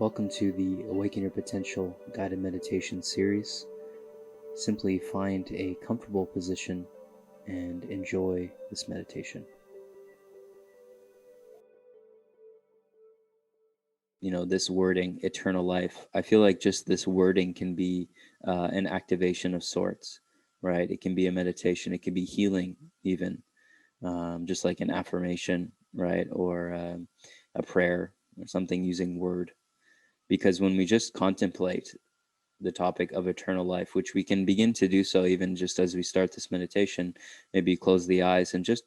Welcome to the Awaken Your Potential guided meditation series. Simply find a comfortable position and enjoy this meditation. This wording, eternal life, I feel like just this wording can be an activation of sorts, right? It can be a meditation, it can be healing, even just like an affirmation, right? Or a prayer or something using word. Because when we just contemplate the topic of eternal life, which we can begin to do so even just as we start this meditation, maybe close the eyes and just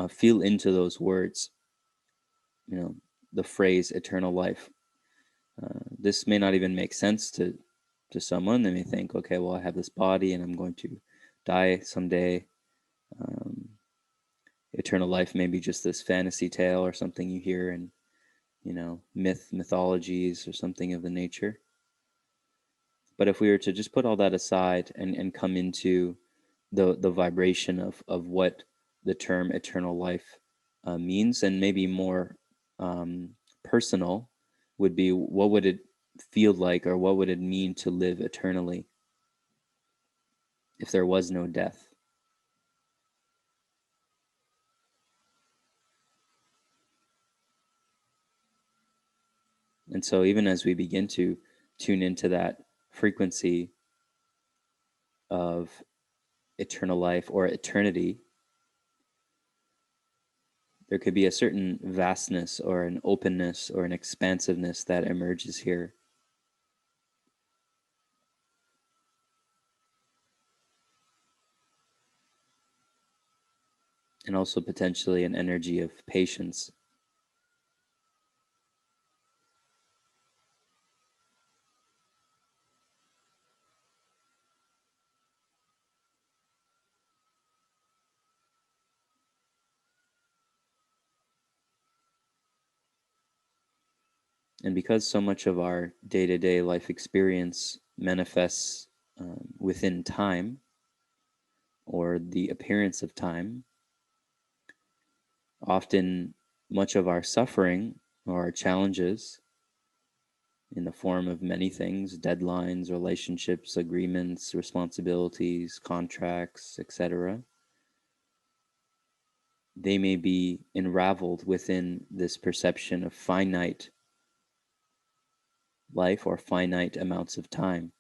feel into those words, the phrase eternal life. This may not even make sense to someone. They may think, okay, well, I have this body and I'm going to die someday. Um, Eternal life may be just this fantasy tale or something you hear in, mythologies or something of the nature. But if we were to just put all that aside and come into the vibration of what the term eternal life means, and maybe more personal, would be what would it feel like, or what would it mean to live eternally if there was no death? And so even as we begin to tune into that frequency of eternal life or eternity, there could be a certain vastness or an openness or an expansiveness that emerges here. And also potentially an energy of patience. And because so much of our day-to-day life experience manifests within time, or the appearance of time, often much of our suffering or our challenges, in the form of many things: deadlines, relationships, agreements, responsibilities, contracts, etc., they may be unraveled within this perception of finite life or finite amounts of time.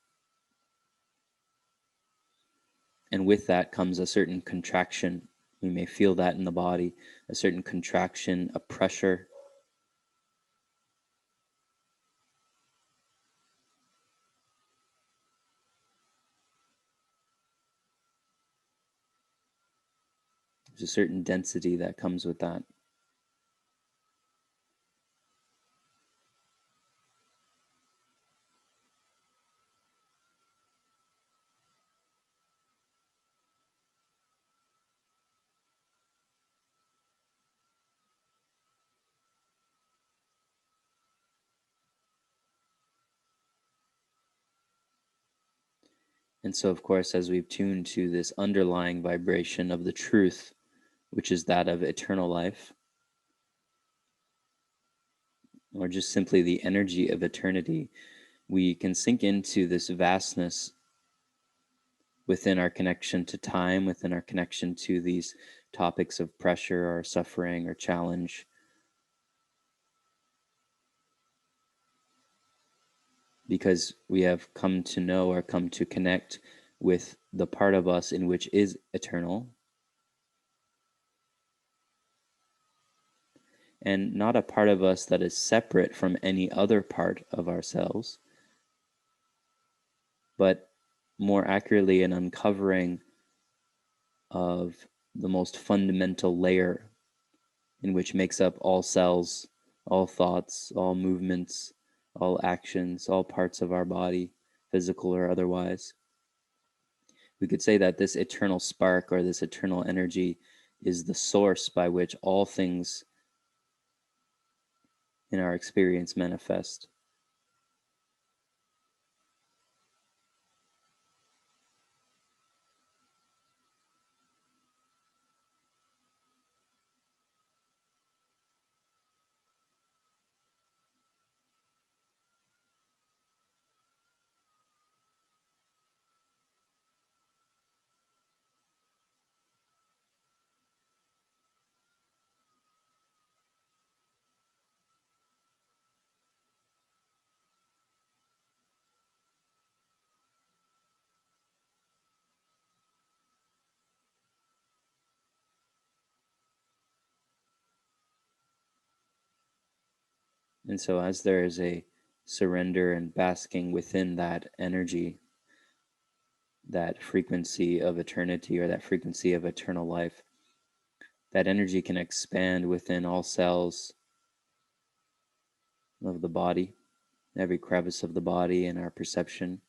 And with that comes a certain contraction. We may feel that in the body, a certain contraction, a pressure. There's a certain density that comes with that. And so, of course, as we've tuned to this underlying vibration of the truth, which is that of eternal life, or just simply the energy of eternity, we can sink into this vastness within our connection to time, within our connection to these topics of pressure or suffering or challenge. Because we have come to know or come to connect with the part of us in which is eternal, and not a part of us that is separate from any other part of ourselves, but more accurately an uncovering of the most fundamental layer in which makes up all cells, all thoughts, all movements, all actions, all parts of our body, physical or otherwise. We could say that this eternal spark or this eternal energy is the source by which all things in our experience manifest. And so, as there is a surrender and basking within that energy, that frequency of eternity or that frequency of eternal life, that energy can expand within all cells of the body, every crevice of the body and our perception.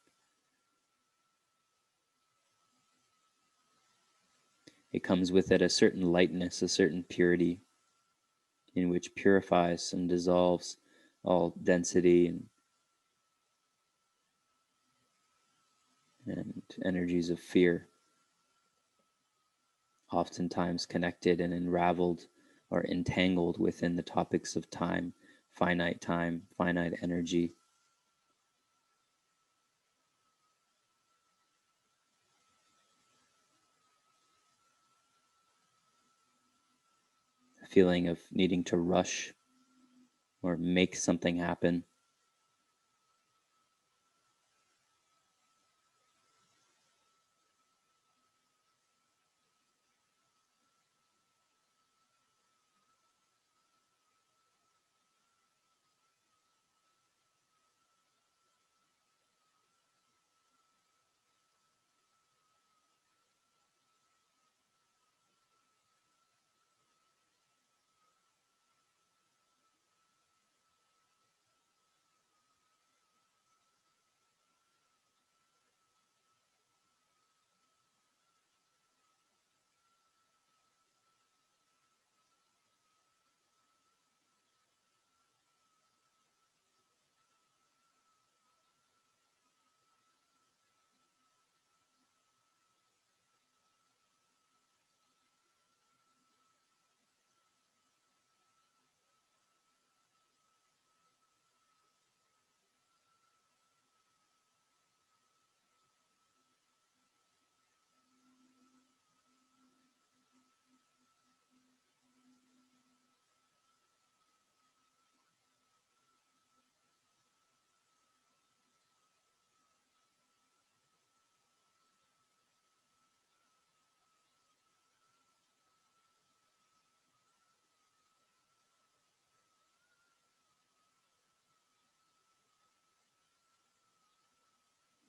It comes with it a certain lightness, a certain purity, in which purifies and dissolves all density and energies of fear, oftentimes connected and unraveled or entangled within the topics of time, finite energy. A feeling of needing to rush or make something happen.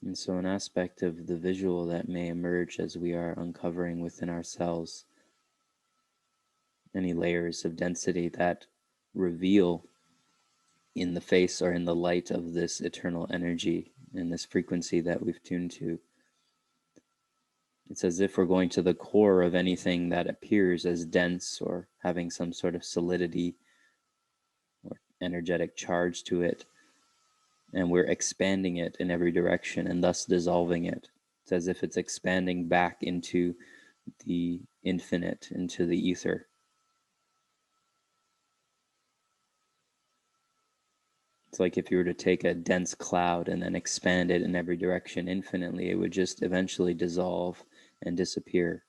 And so, an aspect of the visual that may emerge as we are uncovering within ourselves any layers of density that reveal in the face or in the light of this eternal energy and this frequency that we've tuned to. It's as if we're going to the core of anything that appears as dense or having some sort of solidity or energetic charge to it, and we're expanding it in every direction and thus dissolving it. It's as if it's expanding back into the infinite, into the ether. It's like if you were to take a dense cloud and then expand it in every direction infinitely, it would just eventually dissolve and disappear.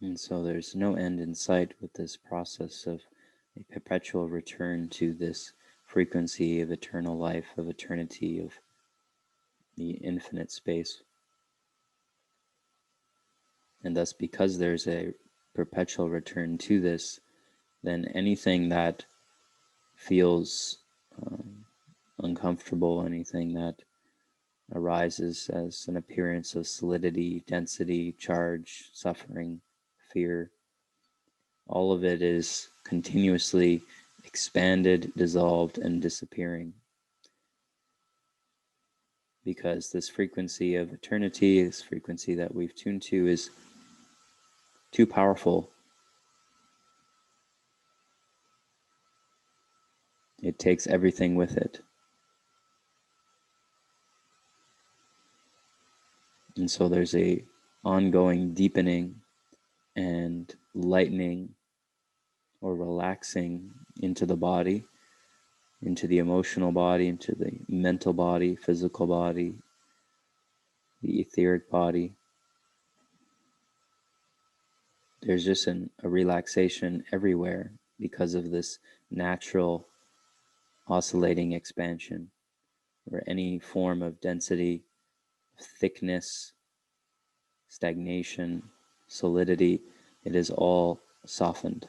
And so there's no end in sight with this process of a perpetual return to this frequency of eternal life, of eternity, of the infinite space. And thus, because there's a perpetual return to this, then anything that feels uncomfortable, anything that arises as an appearance of solidity, density, charge, suffering, fear, all of it is continuously expanded, dissolved, and disappearing. Because this frequency of eternity, this frequency that we've tuned to, is too powerful. It takes everything with it. And so there's a ongoing deepening and lightening or relaxing into the body, into the emotional body, into the mental body, physical body, the etheric body. There's just a relaxation everywhere because of this natural oscillating expansion, where any form of density, thickness, stagnation, solidity, it is all softened.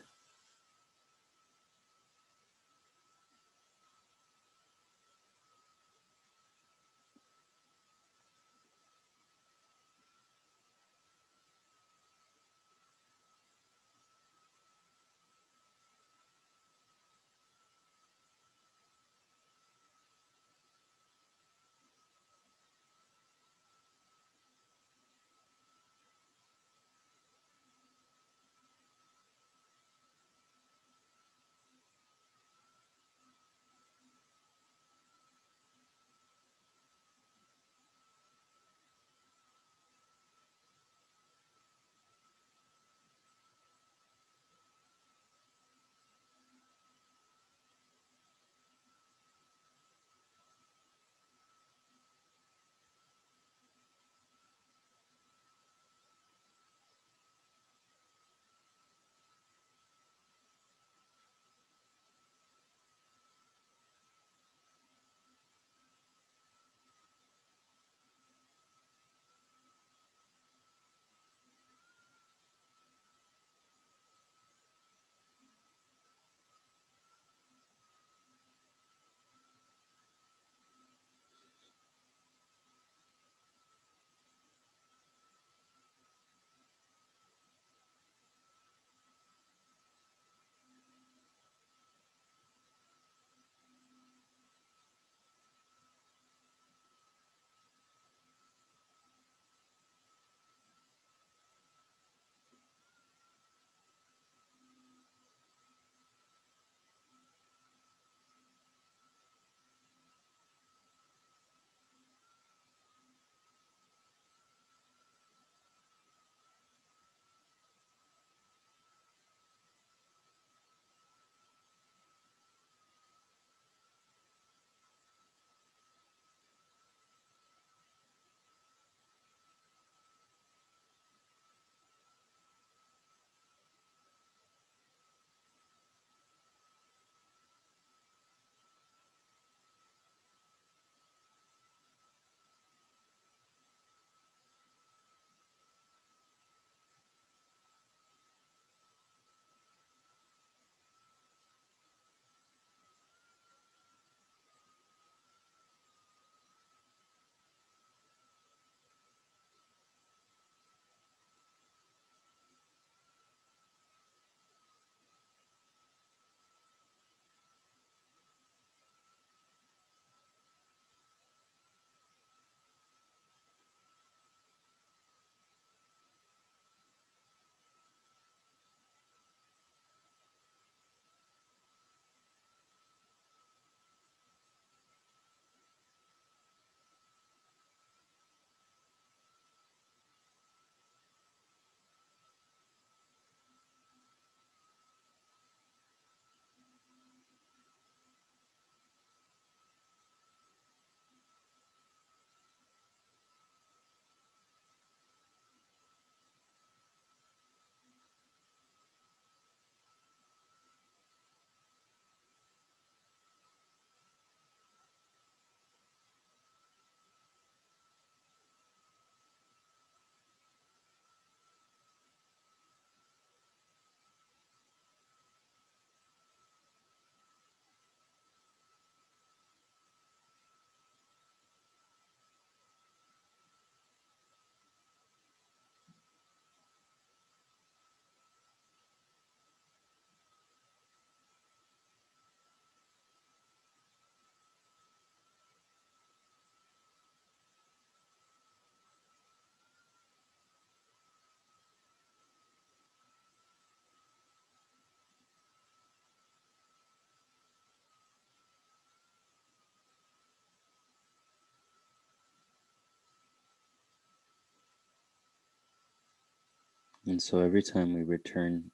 And so every time we return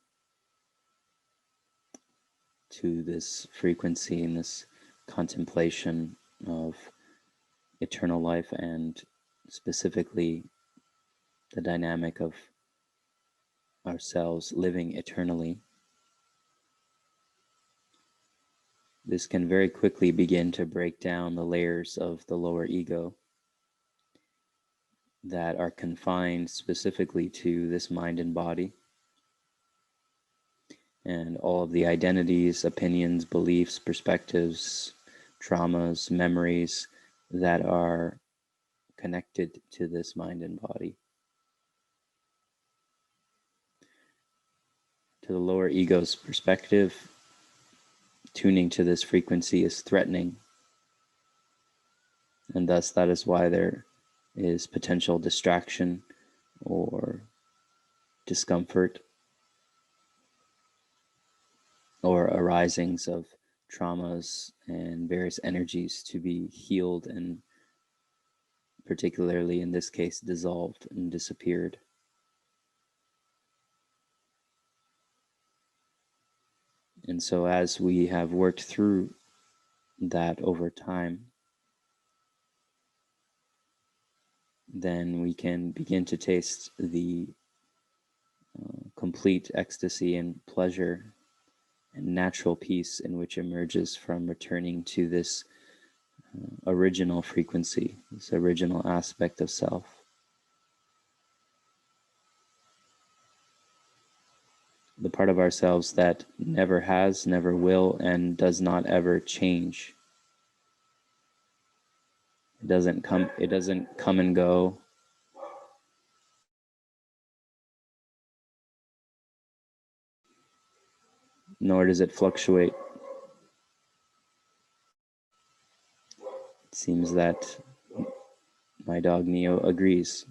to this frequency and this contemplation of eternal life, and specifically the dynamic of ourselves living eternally, this can very quickly begin to break down the layers of the lower ego that are confined specifically to this mind and body, and all of the identities, opinions, beliefs, perspectives, traumas, memories that are connected to this mind and body. To the lower ego's perspective, tuning to this frequency is threatening, and thus that is why there is potential distraction or discomfort or arisings of traumas and various energies to be healed, and particularly in this case dissolved and disappeared. And so as we have worked through that over time, then we can begin to taste the complete ecstasy and pleasure and natural peace in which emerges from returning to this original frequency, this original aspect of self. The part of ourselves that never has, never will, and does not ever change. It doesn't come and go. Nor does it fluctuate. It seems that my dog Neo agrees.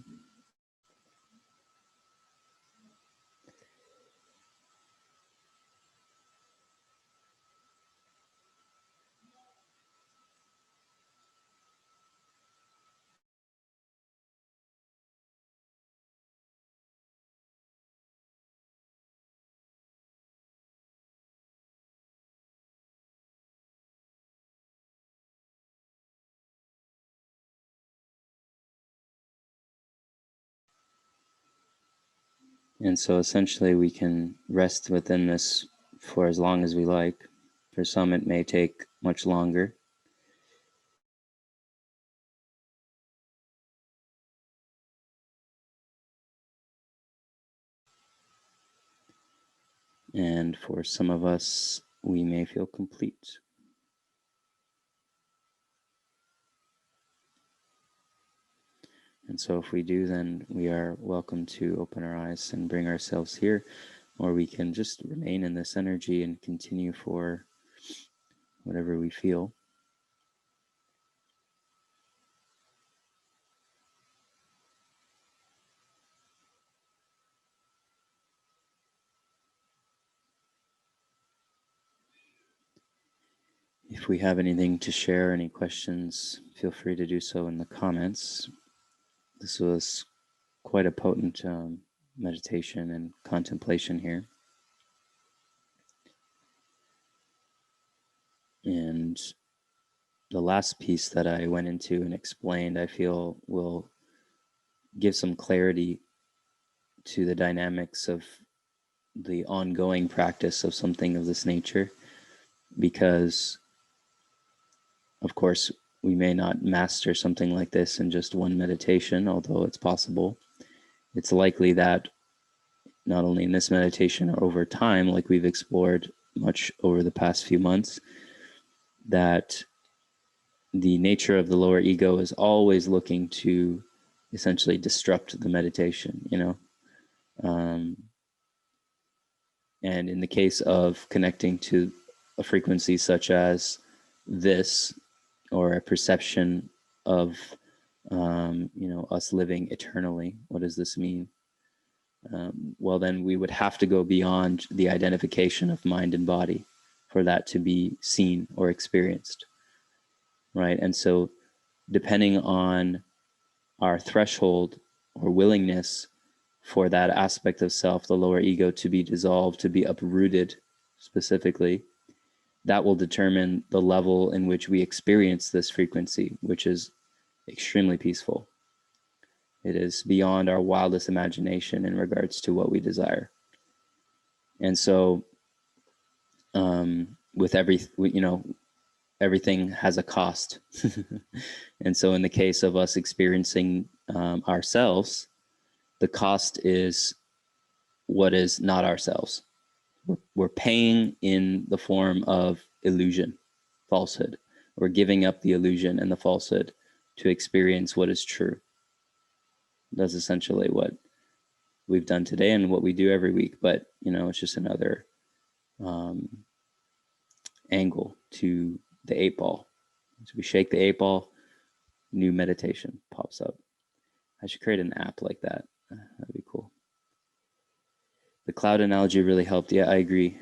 And so essentially we can rest within this for as long as we like. For some it may take much longer. And for some of us, we may feel complete. And so if we do, then we are welcome to open our eyes and bring ourselves here, or we can just remain in this energy and continue for whatever we feel. If we have anything to share, any questions, feel free to do so in the comments. This was quite a potent meditation and contemplation here. And the last piece that I went into and explained, I feel will give some clarity to the dynamics of the ongoing practice of something of this nature, because of course we may not master something like this in just one meditation, although it's possible. It's likely that not only in this meditation or over time, like we've explored much over the past few months, that the nature of the lower ego is always looking to essentially disrupt the meditation, and in the case of connecting to a frequency such as this, or a perception of us living eternally, what does this mean? Well, then we would have to go beyond the identification of mind and body for that to be seen or experienced, right? And so depending on our threshold or willingness for that aspect of self, the lower ego, to be dissolved, to be uprooted specifically, that will determine the level in which we experience this frequency, which is extremely peaceful. It is beyond our wildest imagination in regards to what we desire. And so, with everything has a cost. And so in the case of us experiencing ourselves, the cost is what is not ourselves. We're paying in the form of illusion, falsehood. We're giving up the illusion and the falsehood to experience what is true. That's essentially what we've done today and what we do every week. But, it's just another angle to the 8-ball. So we shake the 8-ball, new meditation pops up. I should create an app like that. That'd be cool. The cloud analogy really helped. Yeah, I agree.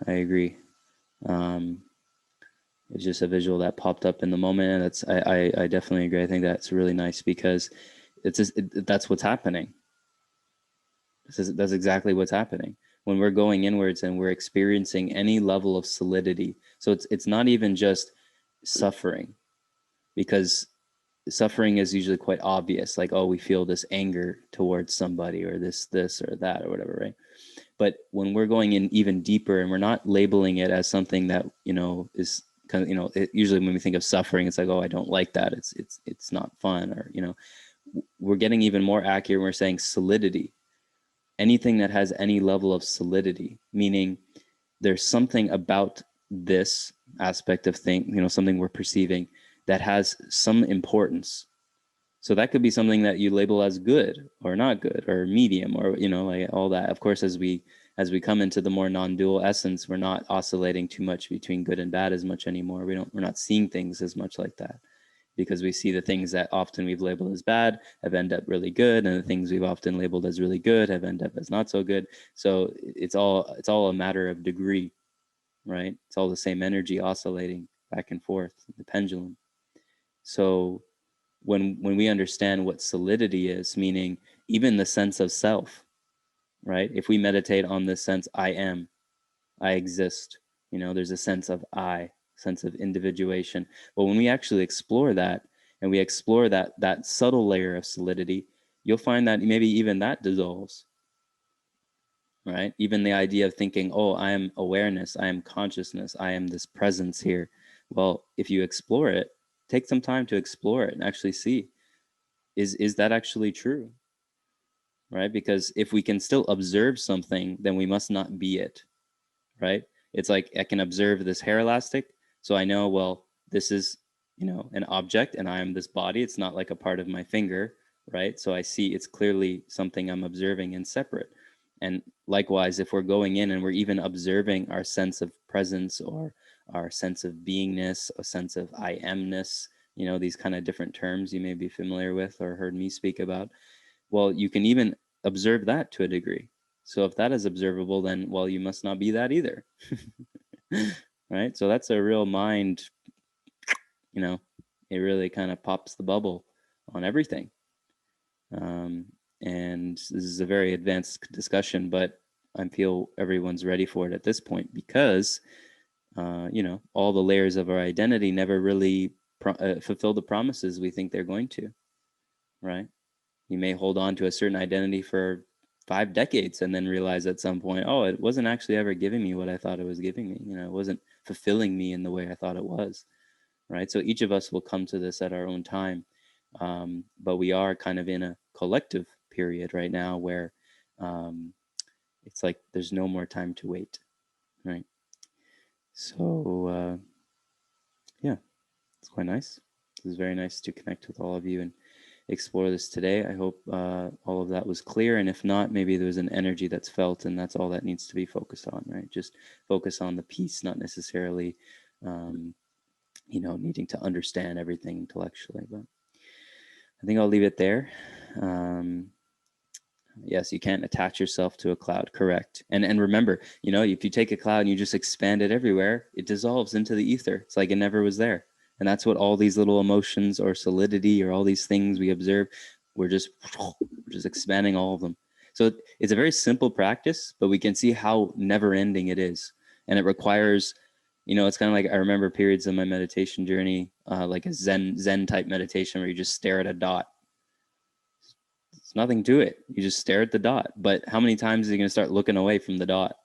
It's just a visual that popped up in the moment, and I definitely agree. I think that's really nice because that's what's happening. That's exactly what's happening when we're going inwards and we're experiencing any level of solidity. So it's not even just suffering, because suffering is usually quite obvious, like, oh, we feel this anger towards somebody or this or that or whatever, right? But when we're going in even deeper and we're not labeling it as something that is kind of usually when we think of suffering, it's like, oh, I don't like that, it's not fun, or we're getting even more accurate. We're saying solidity. Anything that has any level of solidity, meaning there's something about this aspect of thing, something we're perceiving that has some importance. So that could be something that you label as good or not good or medium, or like all that. Of course, as we come into the more non-dual essence, we're not oscillating too much between good and bad as much anymore. We're not seeing things as much like that, because we see the things that often we've labeled as bad have ended up really good, and the things we've often labeled as really good have ended up as not so good. So it's all a matter of degree, right? It's all the same energy oscillating back and forth, the pendulum. So when we understand what solidity is, meaning even the sense of self, right? If we meditate on this sense, I am, I exist, there's a sense of sense of individuation. But when we actually explore that, and we explore that subtle layer of solidity, you'll find that maybe even that dissolves, right? Even the idea of thinking, oh, I am awareness, I am consciousness, I am this presence here. Well, if you explore it, take some time to explore it and actually see, is that actually true, right? Because if we can still observe something, then we must not be it, right? It's like I can observe this hair elastic, so I know, well, this is, an object, and I am this body. It's not like a part of my finger, right? So I see it's clearly something I'm observing and separate. And likewise, if we're going in and we're even observing our sense of presence or our sense of beingness, a sense of I amness, these kind of different terms you may be familiar with or heard me speak about, well, you can even observe that to a degree. So if that is observable, then, well, you must not be that either. Right? So that's a real mind, it really kind of pops the bubble on everything. And this is a very advanced discussion, but I feel everyone's ready for it at this point, because, all the layers of our identity never really fulfill the promises we think they're going to, right? You may hold on to a certain identity for 5 decades and then realize at some point, oh, it wasn't actually ever giving me what I thought it was giving me. It wasn't fulfilling me in the way I thought it was, right? So each of us will come to this at our own time. But we are kind of in a collective period right now where it's like there's no more time to wait, right? So, yeah, it's quite nice. It was very nice to connect with all of you and explore this today. I hope all of that was clear, and if not, maybe there's an energy that's felt, and that's all that needs to be focused on, right? Just focus on the peace, not necessarily needing to understand everything intellectually. But I think I'll leave it there. Yes, you can't attach yourself to a cloud, correct? And remember, if you take a cloud and you just expand it everywhere, it dissolves into the ether. It's like it never was there. And that's what all these little emotions or solidity or all these things we observe, we're just expanding all of them. So it's a very simple practice, but we can see how never ending it is. And it requires, it's kind of like, I remember periods of my meditation journey, like a Zen type meditation where you just stare at a dot. It's nothing to it. You just stare at the dot. But how many times are you going to start looking away from the dot,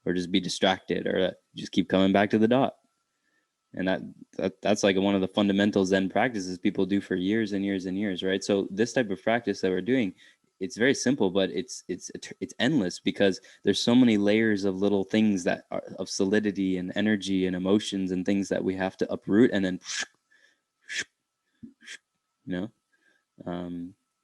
or just be distracted, or just keep coming back to the dot? And that's like one of the fundamental Zen practices people do for years and years and years, right? So this type of practice that we're doing, it's very simple, but it's endless, because there's so many layers of little things that are of solidity and energy and emotions and things that we have to uproot, and then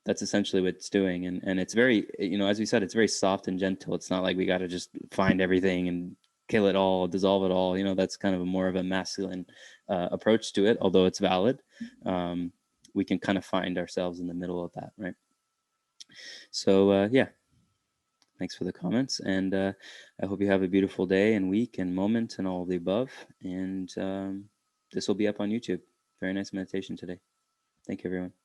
that's essentially what it's doing. And it's very, as we said, it's very soft and gentle. It's not like we got to just find everything and kill it all, dissolve it all. That's kind of more of a masculine approach to it, although it's valid. We can kind of find ourselves in the middle of that, right? So yeah, thanks for the comments, and I hope you have a beautiful day and week and moment and all of the above. And this will be up on YouTube. Very nice meditation today. Thank you, everyone.